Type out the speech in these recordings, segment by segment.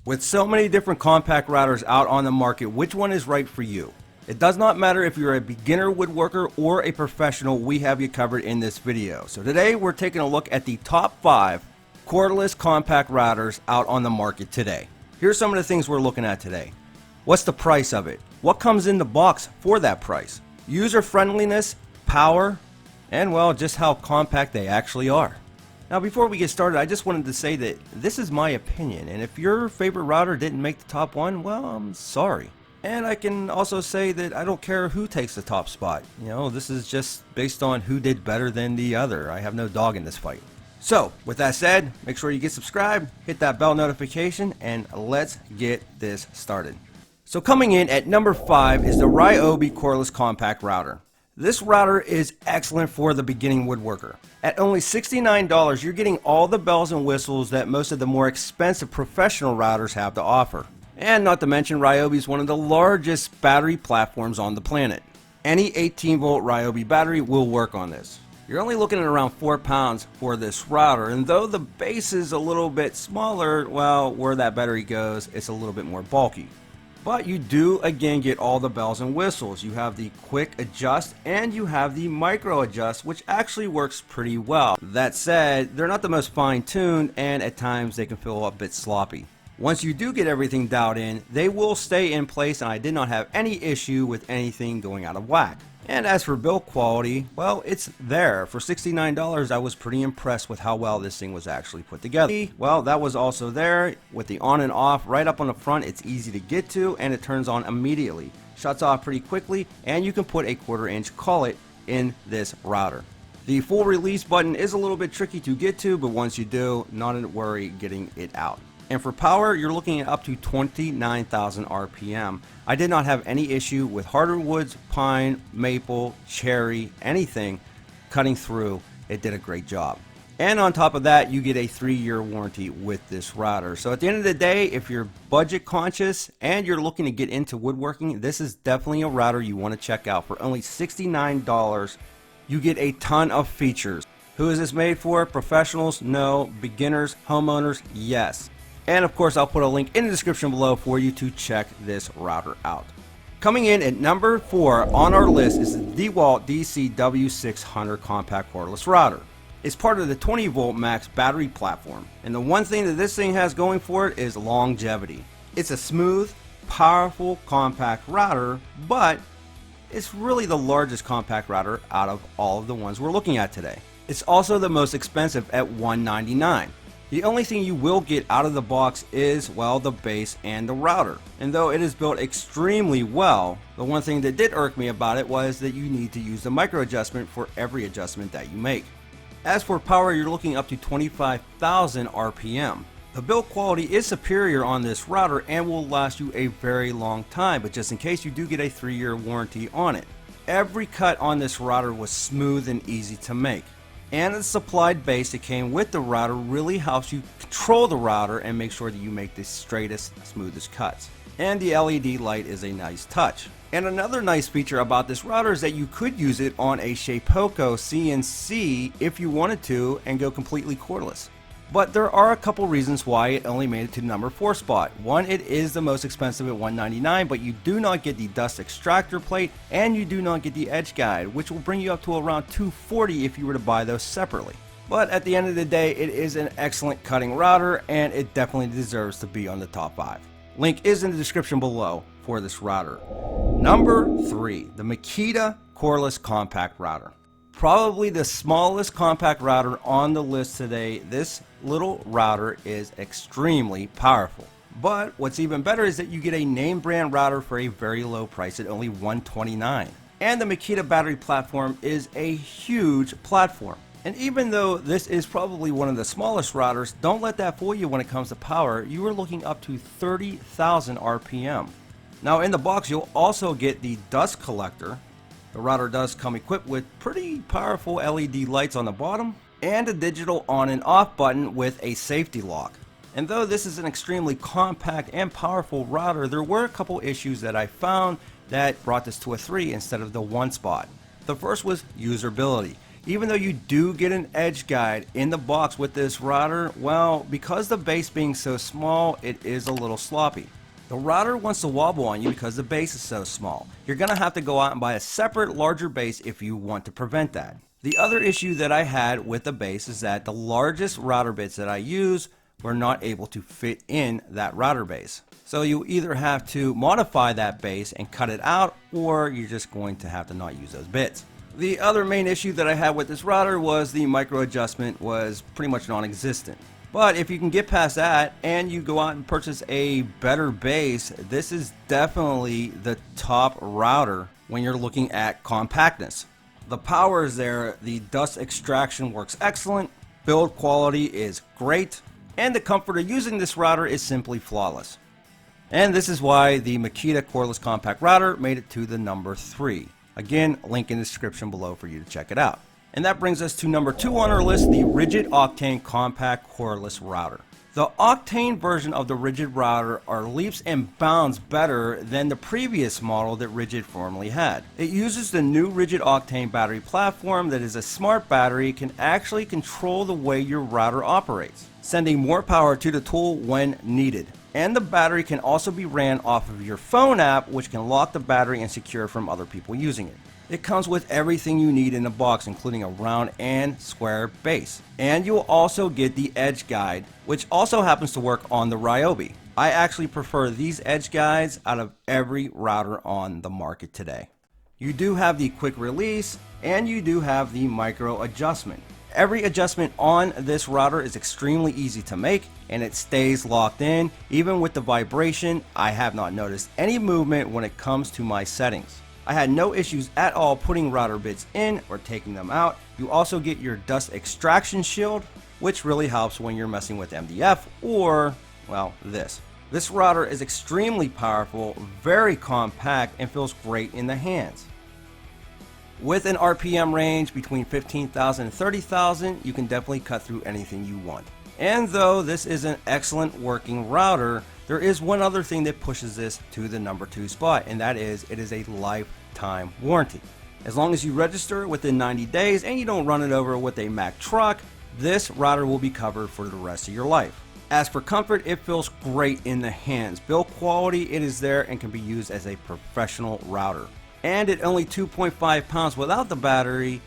With so many different compact routers out on the market, which one is right for you? It does not matter if you're a beginner woodworker or a professional, we have you covered in this video. So today we're taking a look at the top 5 cordless compact routers out on the market today. Here's some of the things we're looking at today. What's the price of it? What comes in the box for that price? User friendliness, power, and well, just how compact they actually are. Now before we get started, I just wanted to say that this is my opinion, and if your favorite router didn't make the top 1, well, I'm sorry. And I can also say that I don't care who takes the top spot. You know, this is just based on who did better than the other. I have no dog in this fight. So, with that said, make sure you get subscribed, hit that bell notification, and let's get this started. So coming in at number 5 is the Ryobi cordless compact router. This router is excellent for the beginning woodworker. At only $69, you're getting all the bells and whistles that most of the more expensive professional routers have to offer. And not to mention, Ryobi is one of the largest battery platforms on the planet. Any 18-volt Ryobi battery will work on this. You're only looking at around 4 pounds for this router, and though the base is a little bit smaller, well, where that battery goes, it's a little bit more bulky. But you do again get all the bells and whistles. You have the quick adjust and you have the micro adjust, which actually works pretty well. That said, they're not the most fine-tuned, and at times they can feel a bit sloppy. Once you do get everything dialed in, they will stay in place, and I did not have any issue with anything going out of whack. And as for build quality, well, it's there. For $69, I was pretty impressed with how well this thing was actually put together. Well, that was also there with the on and off right up on the front. It's easy to get to, and it turns on immediately. Shuts off pretty quickly, and you can put a 1/4 inch collet in this router. The full release button is a little bit tricky to get to, but once you do, not a worry getting it out. And for power, you're looking at up to 29,000 RPM. I did not have any issue with harder woods, pine, maple, cherry, anything cutting through. It did a great job. And on top of that, you get a 3-year warranty with this router. So at the end of the day, if you're budget conscious and you're looking to get into woodworking, this is definitely a router you want to check out. For only $69, you get a ton of features. Who is this made for? Professionals? No. Beginners? Homeowners? Yes. And of course, I'll put a link in the description below for you to check this router out. Coming in at number 4 on our list is the DEWALT DCW600 compact cordless router. It's part of the 20-volt max battery platform, and the one thing that this thing has going for it is longevity. It's a smooth, powerful compact router, but it's really the largest compact router out of all of the ones we're looking at today. It's also the most expensive at $199. The only thing you will get out of the box is, well, the base and the router. And though it is built extremely well, the one thing that did irk me about it was that you need to use the micro adjustment for every adjustment that you make. As for power, you're looking up to 25,000 RPM. The build quality is superior on this router and will last you a very long time, but just in case, you do get a 3-year warranty on it. Every cut on this router was smooth and easy to make. And the supplied base that came with the router really helps you control the router and make sure that you make the straightest, smoothest cuts. And the LED light is a nice touch. And another nice feature about this router is that you could use it on a Shapeoko CNC if you wanted to and go completely cordless. But there are a couple reasons why it only made it to the number 4 spot. One, it is the most expensive at $199, but you do not get the dust extractor plate and you do not get the edge guide, which will bring you up to around $240 if you were to buy those separately. But at the end of the day, it is an excellent cutting router and it definitely deserves to be on the top 5. Link is in the description below for this router. Number 3, the Makita cordless compact router. Probably the smallest compact router on the list today. This little router is extremely powerful. But what's even better is that you get a name brand router for a very low price at only $129. And the Makita battery platform is a huge platform. And even though this is probably one of the smallest routers, don't let that fool you when it comes to power. You are looking up to 30,000 RPM. Now in the box, you'll also get the dust collector. The router does come equipped with pretty powerful LED lights on the bottom and a digital on and off button with a safety lock. And though this is an extremely compact and powerful router, there were a couple issues that I found that brought this to a 3 instead of the 1 spot. The first was usability. Even though you do get an edge guide in the box with this router, well, because the base being so small, it is a little sloppy. The router wants to wobble on you because the base is so small. You're going to have to go out and buy a separate larger base if you want to prevent that. The other issue that I had with the base is that the largest router bits that I use were not able to fit in that router base. So you either have to modify that base and cut it out, or you're just going to have to not use those bits. The other main issue that I had with this router was the micro adjustment was pretty much non-existent. But if you can get past that and you go out and purchase a better base, this is definitely the top router when you're looking at compactness. The power is there, the dust extraction works excellent, build quality is great, and the comfort of using this router is simply flawless. And this is why the Makita cordless compact router made it to the number 3. Again, link in the description below for you to check it out. And that brings us to number 2 on our list, the Ridgid Octane Compact Cordless Router. The Octane version of the Ridgid router are leaps and bounds better than the previous model that Ridgid formerly had. It uses the new Ridgid Octane battery platform that is a smart battery, can actually control the way your router operates, sending more power to the tool when needed. And the battery can also be ran off of your phone app, which can lock the battery and secure from other people using it. It comes with everything you need in the box, including a round and square base. And you'll also get the edge guide, which also happens to work on the Ryobi. I actually prefer these edge guides out of every router on the market today. You do have the quick release, and you do have the micro adjustment. Every adjustment on this router is extremely easy to make, and it stays locked in. Even with the vibration, I have not noticed any movement when it comes to my settings. I had no issues at all putting router bits in or taking them out. You also get your dust extraction shield, which really helps when you're messing with MDF or, well, this. This router is extremely powerful, very compact, and feels great in the hands. With an RPM range between 15,000 and 30,000, you can definitely cut through anything you want. And though this is an excellent working router, there is one other thing that pushes this to the number 2 spot, and that is it is a lifetime warranty. As long as you register within 90 days and you don't run it over with a Mack truck, this router will be covered for the rest of your life. As for comfort, it feels great in the hands. Build quality, it is there and can be used as a professional router. And at only 2.5 pounds without the battery,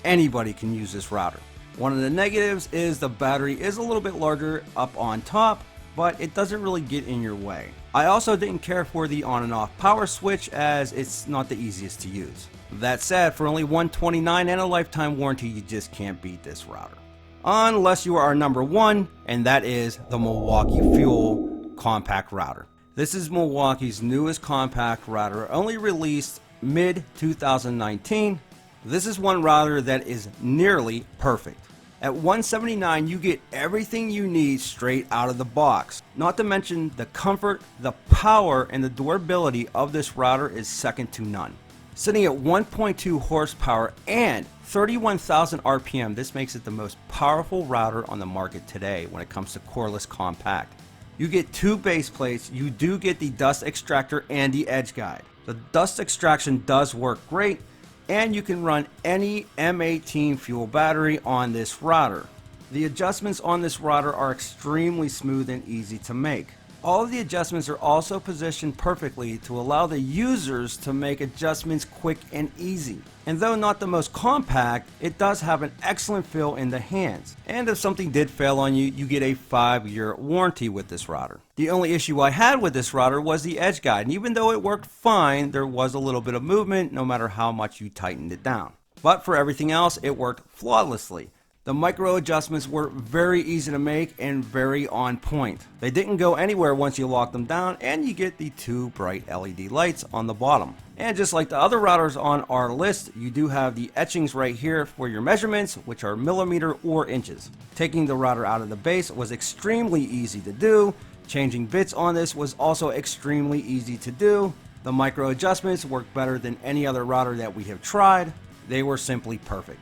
anybody can use this router. One of the negatives is the battery is a little bit larger up on top, but it doesn't really get in your way. I also didn't care for the on and off power switch, as it's not the easiest to use. That said, for only $129 and a lifetime warranty, you just can't beat this router. Unless you are our number 1, and that is the Milwaukee Fuel Compact Router. This is Milwaukee's newest compact router, only released mid 2019. This is one router that is nearly perfect. At $179, you get everything you need straight out of the box. Not to mention the comfort, the power, and the durability of this router is second to none. Sitting at 1.2 horsepower and 31,000 RPM, this makes it the most powerful router on the market today when it comes to cordless compact. You get 2 base plates, you do get the dust extractor and the edge guide. The dust extraction does work great, and you can run any M18 fuel battery on this router. The adjustments on this router are extremely smooth and easy to make. All of the adjustments are also positioned perfectly to allow the users to make adjustments quick and easy. And though not the most compact, it does have an excellent feel in the hands. And if something did fail on you, you get a 5-year warranty with this router. The only issue I had with this router was the edge guide, and even though it worked fine, there was a little bit of movement no matter how much you tightened it down. But for everything else, it worked flawlessly. The micro adjustments were very easy to make and very on point. They didn't go anywhere once you lock them down, and you get the 2 bright LED lights on the bottom. And just like the other routers on our list, you do have the etchings right here for your measurements, which are millimeter or inches. Taking the router out of the base was extremely easy to do. Changing bits on this was also extremely easy to do. The micro adjustments worked better than any other router that we have tried. They were simply perfect.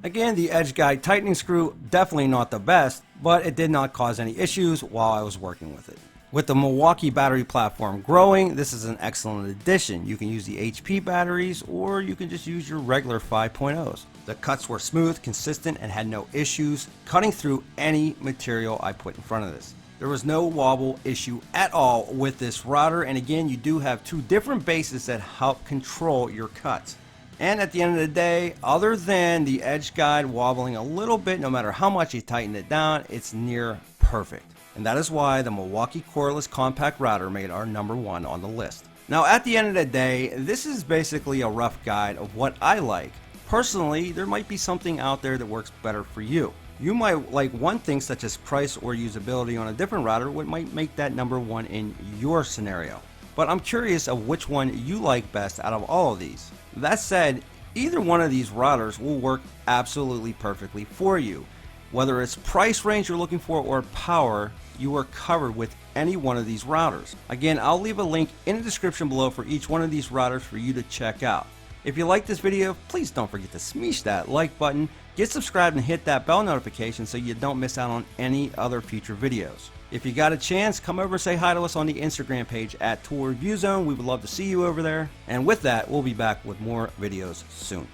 Again, the edge guide tightening screw, definitely not the best, but it did not cause any issues while I was working with it. With the Milwaukee battery platform growing, this is an excellent addition. You can use the HP batteries, or you can just use your regular 5.0s. The cuts were smooth, consistent, and had no issues cutting through any material I put in front of this. There was no wobble issue at all with this router, and again, you do have two different bases that help control your cuts. And at the end of the day, other than the edge guide wobbling a little bit, no matter how much you tighten it down, it's near perfect. And that is why the Milwaukee cordless compact router made our #1 on the list. Now at the end of the day, this is basically a rough guide of what I like. Personally, there might be something out there that works better for you. You might like one thing such as price or usability on a different router, what might make that #1 in your scenario. But I'm curious of which one you like best out of all of these. That said, either one of these routers will work absolutely perfectly for you. Whether it's price range you're looking for or power, you are covered with any one of these routers. Again, I'll leave a link in the description below for each one of these routers for you to check out. If you like this video, please don't forget to smash that like button, get subscribed and hit that bell notification so you don't miss out on any other future videos. If you got a chance, come over and say hi to us on the Instagram page at Tool Review Zone. We would love to see you over there. And with that, we'll be back with more videos soon.